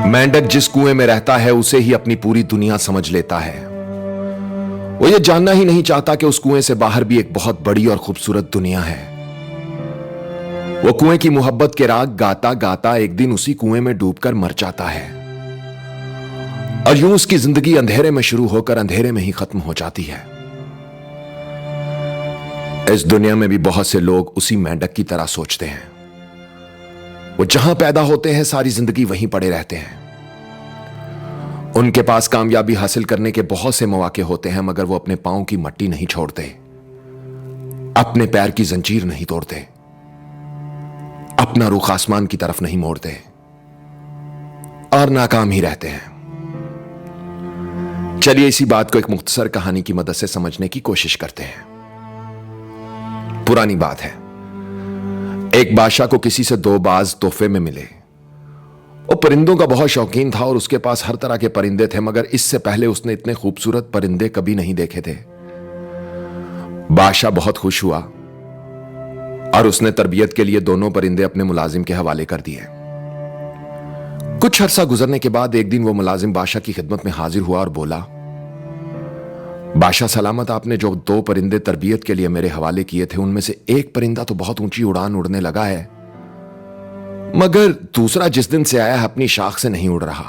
मेंढक जिस कुएं में रहता है उसे ही अपनी पूरी दुनिया समझ लेता है। वो ये जानना ही नहीं चाहता कि उस कुएं से बाहर भी एक बहुत बड़ी और खूबसूरत दुनिया है। वो कुएं की मोहब्बत के राग गाता गाता एक दिन उसी कुएं में डूबकर मर जाता है और यूं उसकी जिंदगी अंधेरे में शुरू होकर अंधेरे में ही खत्म हो जाती है। इस दुनिया में भी बहुत से लोग उसी मेंढक की तरह सोचते हैं। वो जहां पैदा होते हैं सारी जिंदगी वहीं पड़े रहते हैं। उनके पास कामयाबी हासिल करने के बहुत से मौके होते हैं, मगर वो अपने पांव की मट्टी नहीं छोड़ते, अपने पैर की जंजीर नहीं तोड़ते, अपना रुख आसमान की तरफ नहीं मोड़ते और नाकाम ही रहते हैं। चलिए इसी बात को एक मुख्तसर कहानी की मदद से समझने की कोशिश करते हैं। पुरानी बात है, एक बादशाह को किसी से 2 बाज तोहफे में मिले। वो परिंदों का बहुत शौकीन था और उसके पास हर तरह के परिंदे थे, मगर इससे पहले उसने इतने खूबसूरत परिंदे कभी नहीं देखे थे। बादशाह बहुत खुश हुआ और उसने तरबियत के लिए दोनों परिंदे अपने मुलाजिम के हवाले कर दिए। कुछ अरसा गुजरने के बाद एक दिन वो मुलाजिम बादशाह की खिदमत में हाजिर हुआ और बोला, बादशाह सलामत, आपने जो 2 परिंदे तरबियत के लिए मेरे हवाले किए थे उनमें से एक परिंदा तो बहुत ऊंची उड़ान उड़ने लगा है, मगर दूसरा जिस दिन से आया है अपनी शाख से नहीं उड़ रहा।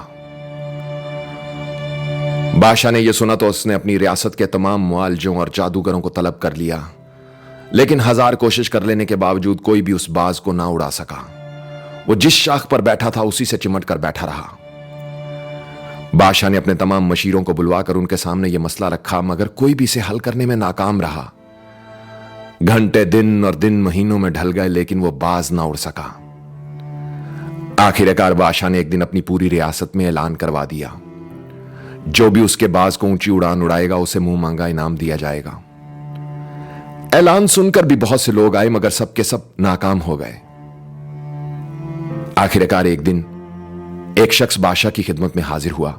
बादशाह ने यह सुना तो उसने अपनी रियासत के तमाम मुआलजों और जादूगरों को तलब कर लिया, लेकिन 1000 कोशिश कर लेने के बावजूद कोई भी उस बाज को ना उड़ा सका। वो जिस शाख पर बैठा था उसी से चिमट कर बैठा रहा। बादशाह ने अपने तमाम मशीरों को बुलवाकर उनके सामने यह मसला रखा, मगर कोई भी इसे हल करने में नाकाम रहा। घंटे दिन और दिन महीनों में ढल गए, लेकिन वो बाज ना उड़ सका। आखिरकार बादशाह ने एक दिन अपनी पूरी रियासत में ऐलान करवा दिया, जो भी उसके बाज को ऊंची उड़ान उड़ाएगा उसे मुंह मांगा इनाम दिया जाएगा। ऐलान सुनकर भी बहुत से लोग आए, मगर सबके सब नाकाम हो गए। आखिरकार एक दिन एक शख्स बादशाह की खिदमत में हाजिर हुआ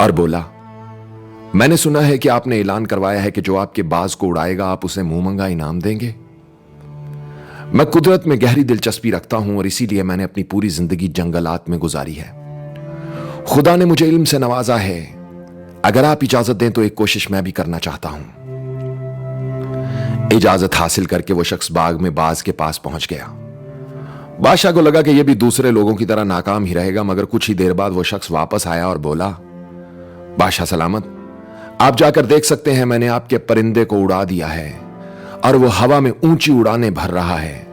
और बोला, मैंने सुना है कि आपने ऐलान करवाया है कि जो आपके बाज को उड़ाएगा आप उसे मुंह मंगा इनाम देंगे। मैं कुदरत में गहरी दिलचस्पी रखता हूं और इसीलिए मैंने अपनी पूरी जिंदगी जंगलात में गुजारी है। खुदा ने मुझे इल्म से नवाजा है, अगर आप इजाजत दें तो एक कोशिश मैं भी करना चाहता हूं। इजाजत हासिल करके वो शख्स बाग में बाज के पास पहुंच गया। बादशाह को लगा कि यह भी दूसरे लोगों की तरह नाकाम ही रहेगा, मगर कुछ ही देर बाद वो शख्स वापस आया और बोला, बादशाह सलामत, आप जाकर देख सकते हैं, मैंने आपके परिंदे को उड़ा दिया है और वो हवा में ऊंची उड़ानें भर रहा है।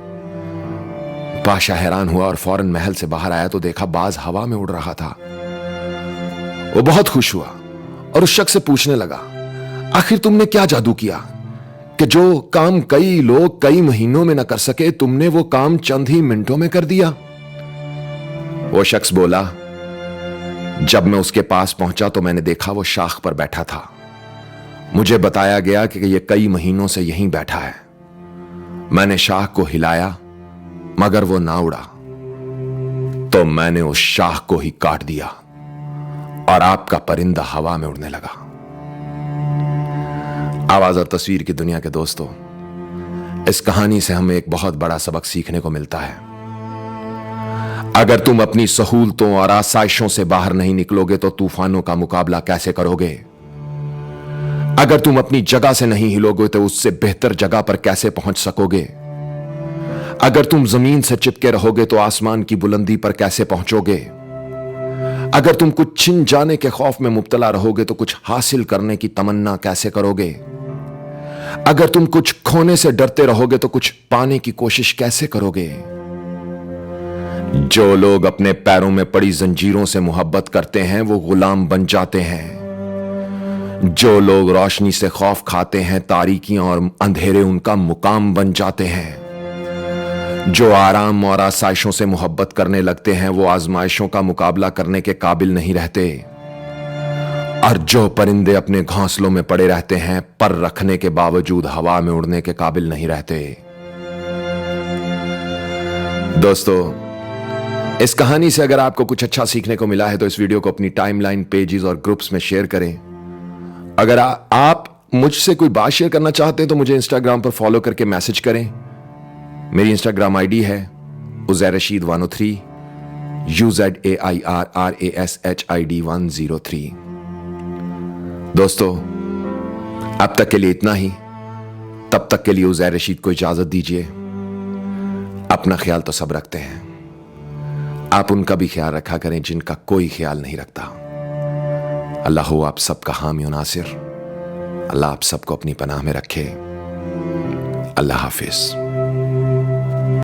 बादशाह हैरान हुआ और फौरन महल से बाहर आया तो देखा बाज हवा में उड़ रहा था। वो बहुत खुश हुआ और उस शख्स से पूछने लगा, आखिर तुमने क्या जादू किया कि जो काम कई लोग कई महीनों में न कर सके, तुमने वो काम चंद ही मिनटों में कर दिया? वो शख्स बोला, जब मैं उसके पास पहुंचा तो मैंने देखा वो शाख पर बैठा था। मुझे बताया गया कि ये कई महीनों से यहीं बैठा है। मैंने शाख को हिलाया मगर वो ना उड़ा, तो मैंने उस शाख को ही काट दिया और आपका परिंदा हवा में उड़ने लगा। आवाज और तस्वीर की दुनिया के दोस्तों, इस कहानी से हमें एक बहुत बड़ा सबक सीखने को मिलता है। अगर तुम अपनी सहूलतों और आसाइशों से बाहर नहीं निकलोगे तो तूफानों का मुकाबला कैसे करोगे? अगर तुम अपनी जगह से नहीं हिलोगे तो उससे बेहतर जगह पर कैसे पहुंच सकोगे? अगर तुम जमीन से चिपके रहोगे तो आसमान की बुलंदी पर कैसे पहुंचोगे? अगर तुम कुछ छिन जाने के खौफ में मुब्तला रहोगे तो कुछ हासिल करने की तमन्ना कैसे करोगे? अगर तुम कुछ खोने से डरते रहोगे तो कुछ पाने की कोशिश कैसे करोगे? जो लोग अपने पैरों में पड़ी जंजीरों से मोहब्बत करते हैं वो गुलाम बन जाते हैं। जो लोग रोशनी से खौफ खाते हैं तारीकियां और अंधेरे उनका मुकाम बन जाते हैं। जो आराम और आसाइशों से मोहब्बत करने लगते हैं वो आजमाइशों का मुकाबला करने के काबिल नहीं रहते। और जो परिंदे अपने घोंसलों में पड़े रहते हैं पर रखने के बावजूद हवा में उड़ने के काबिल नहीं रहते। दोस्तों, इस कहानी से अगर आपको कुछ अच्छा सीखने को मिला है तो इस वीडियो को अपनी टाइमलाइन, पेजेस और ग्रुप्स में शेयर करें। अगर आप मुझसे कोई बात शेयर करना चाहते हैं तो मुझे इंस्टाग्राम पर फॉलो करके मैसेज करें। मेरी इंस्टाग्राम आईडी है उज़ैर रशीद 103 UZAIRRASHID103। दोस्तों, अब तक के लिए इतना ही। तब तक के लिए उज़ैर रशीद को इजाजत दीजिए। अपना ख्याल तो सब रखते हैं, आप उनका भी ख्याल रखा करें जिनका कोई ख्याल नहीं रखता। अल्लाह हो आप सबका हामी और नासिर। अल्लाह आप सबको अपनी पनाह में रखे। अल्लाह हाफिज।